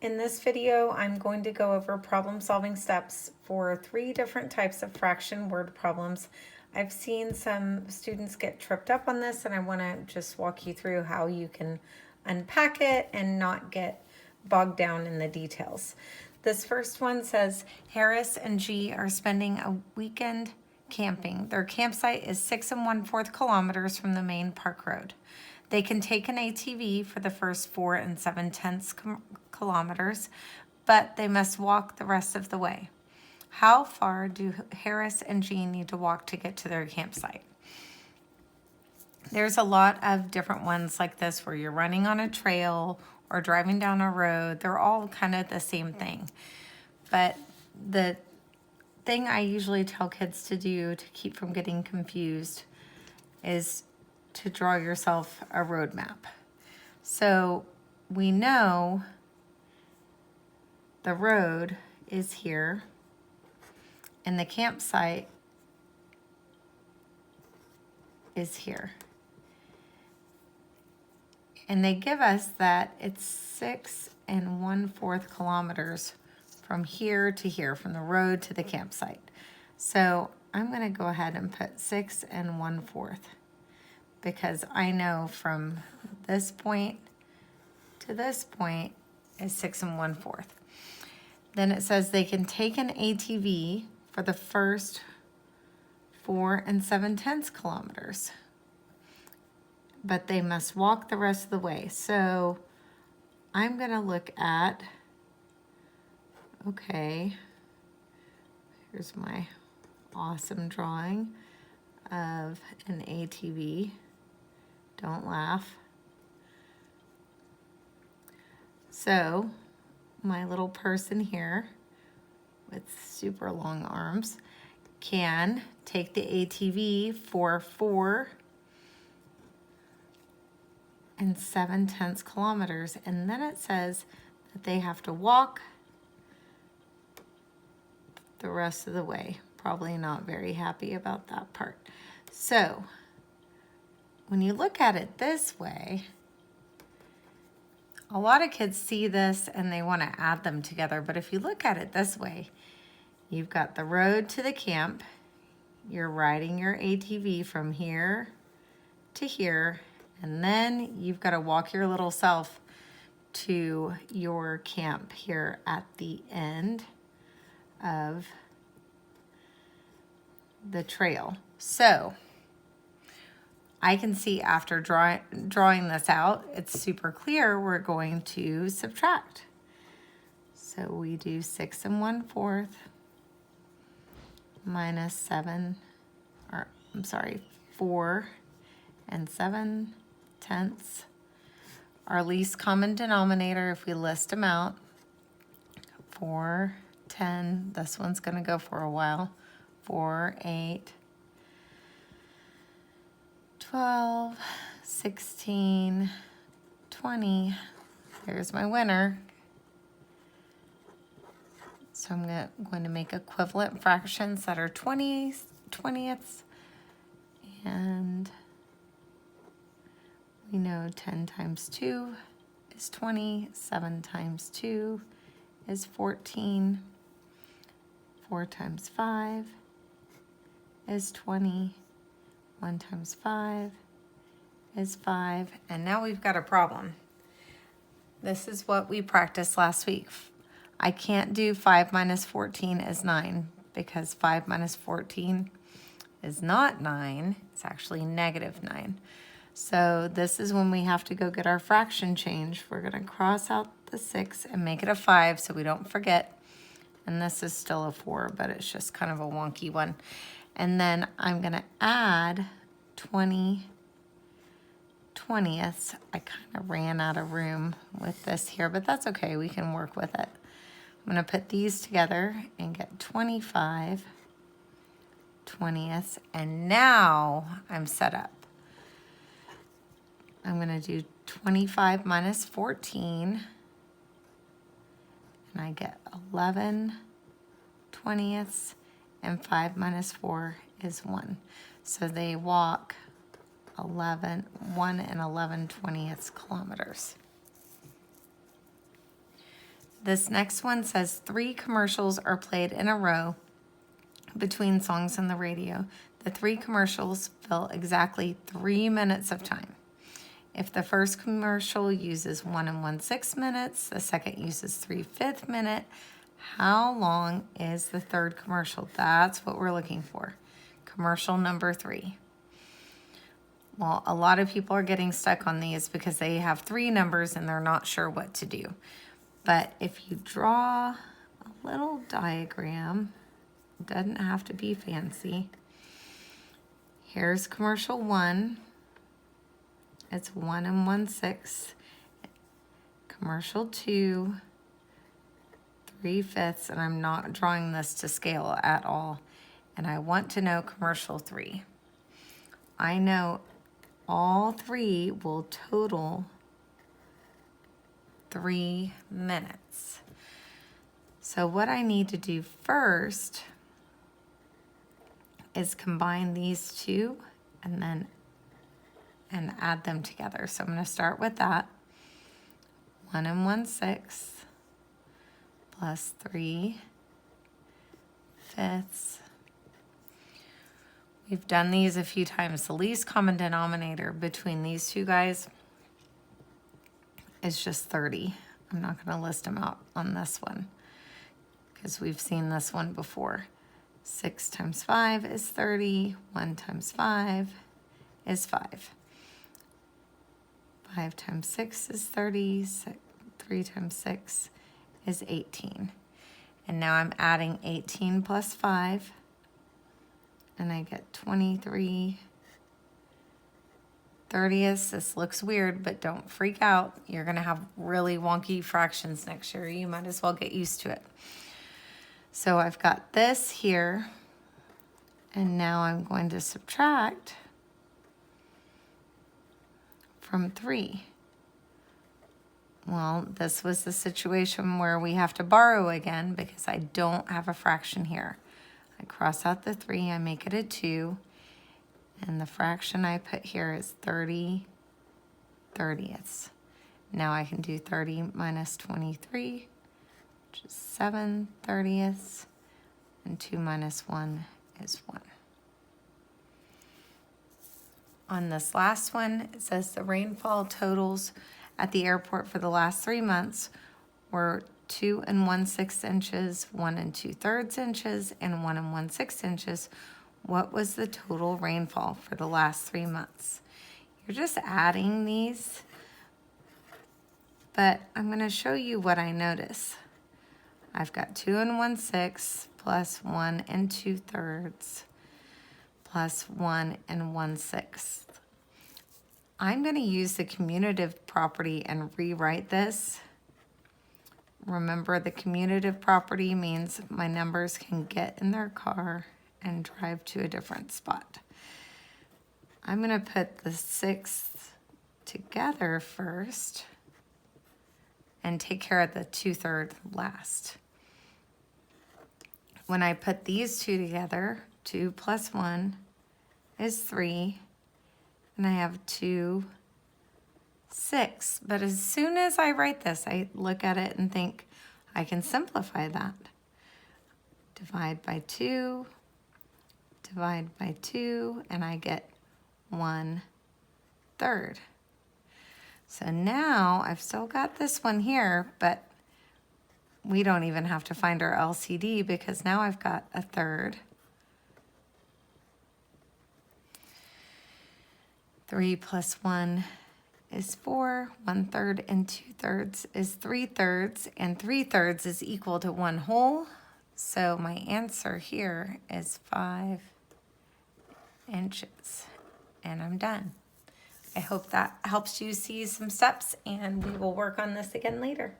In this video, I'm going to go over problem-solving steps for 3 different types of fraction word problems. I've seen some students get tripped up on this, and I want to just walk you through how you can unpack it and not get bogged down in the details. This first one says, Harris and G are spending a weekend camping. Their campsite is 6 1/4 kilometers from the main park road. They can take an ATV for the first 4 7/10 kilometers, but they must walk the rest of the way. How far do Harris and Jean need to walk to get to their campsite? There's a lot of different ones like this where you're running on a trail or driving down a road. They're all kind of the same thing. But the thing I usually tell kids to do to keep from getting confused is to draw yourself a road map. So we know the road is here and the campsite is here. And they give us that it's 6 1/4 kilometers from here to here, from the road to the campsite. So I'm going to go ahead and put 6 1/4 because I know from this point to this point is 6 1/4. Then it says they can take an ATV for the first 4 7/10 kilometers, but they must walk the rest of the way. So I'm going to look at, okay, here's my awesome drawing of an ATV. Don't laugh. So my little person here with super long arms can take the ATV for 4 7/10 kilometers, and then it says that they have to walk the rest of the way. Probably not very happy about that part. So when you look at it this way, a lot of kids see this and they want to add them together, but if you look at it this way, you've got the road to the camp, you're riding your ATV from here to here, and then you've got to walk your little self to your camp here at the end of the trail. So I can see after drawing this out, it's super clear we're going to subtract. So we do 6 1/4 minus 4 7/10. Our least common denominator, if we list them out, 4, 10, this one's going to go for a while, 4, 8, 12, 16, 20. There's my winner. So I'm going to make equivalent fractions that are 20ths. And we know 10 times 2 is 20. 7 times 2 is 14. 4 times 5 is 20. 1 times 5 is 5. And now we've got a problem. This is what we practiced last week. I can't do 5 minus 14 is 9 because 5 minus 14 is not 9. It's actually negative 9. So this is when we have to go get our fraction change. We're going to cross out the 6 and make it a 5 so we don't forget. And this is still a 4, but it's just kind of a wonky one. And then I'm going to add 20 20ths. I kind of ran out of room with this here, but that's okay. We can work with it. I'm going to put these together and get 25 20ths. And now I'm set up. I'm going to do 25 minus 14. And I get 11 20ths. And 5 minus 4 is 1. So they walk 1 11/20 kilometers. This next one says 3 commercials are played in a row between songs on the radio. The 3 commercials fill exactly 3 minutes of time. If the first commercial uses 1 1/6 minutes, the second uses 3/5 minute, how long is the third commercial? That's what we're looking for. Commercial number 3. Well, a lot of people are getting stuck on these because they have 3 numbers and they're not sure what to do. But if you draw a little diagram, it doesn't have to be fancy. Here's commercial 1. It's 1 1/6. Commercial 2, 3/5, and I'm not drawing this to scale at all. And I want to know commercial 3. I know all 3 will total 3 minutes. So what I need to do first is combine these 2 and add them together. So I'm going to start with that. 1 1/6 plus 3/5. We've done these a few times. The least common denominator between these 2 guys is just 30. I'm not going to list them out on this one because we've seen this one before. 6 times 5 is 30. 1 times 5 is 5. 5 times 6 is 30. 3 times 6 is 18. And now I'm adding 18 plus 5. And I get 23 30ths. This looks weird, but don't freak out. You're going to have really wonky fractions next year. You might as well get used to it. So I've got this here. And now I'm going to subtract from 3. Well, this was the situation where we have to borrow again because I don't have a fraction here. I cross out the 3, I make it a 2, and the fraction I put here is 30 30ths. Now I can do 30 minus 23, which is 7 30ths, and 2 minus 1 is 1. On this last one, it says the rainfall totals at the airport for the last 3 months were 2 1/6 inches, 1 2/3 inches, and 1 1/6 inches. What was the total rainfall for the last 3 months? You're just adding these, but I'm going to show you what I notice. I've got 2 1/6 plus 1 2/3 plus 1 1/6. I'm going to use the commutative property and rewrite this. Remember, the commutative property means my numbers can get in their car and drive to a different spot. I'm going to put the 6th together first and take care of the 2/3 last. When I put these 2 together, 2 plus 1 is 3, and I have 2 6. But as soon as I write this, I look at it and think, I can simplify that. Divide by 2, divide by 2, and I get 1/3. So now I've still got this one here, but we don't even have to find our LCD because now I've got 1/3. 3 plus 1 is 4. 1/3 and 2/3 is 3/3, and 3/3 is equal to 1 whole. So my answer here is 5 inches, and I'm done. I hope that helps you see some steps, and we will work on this again later.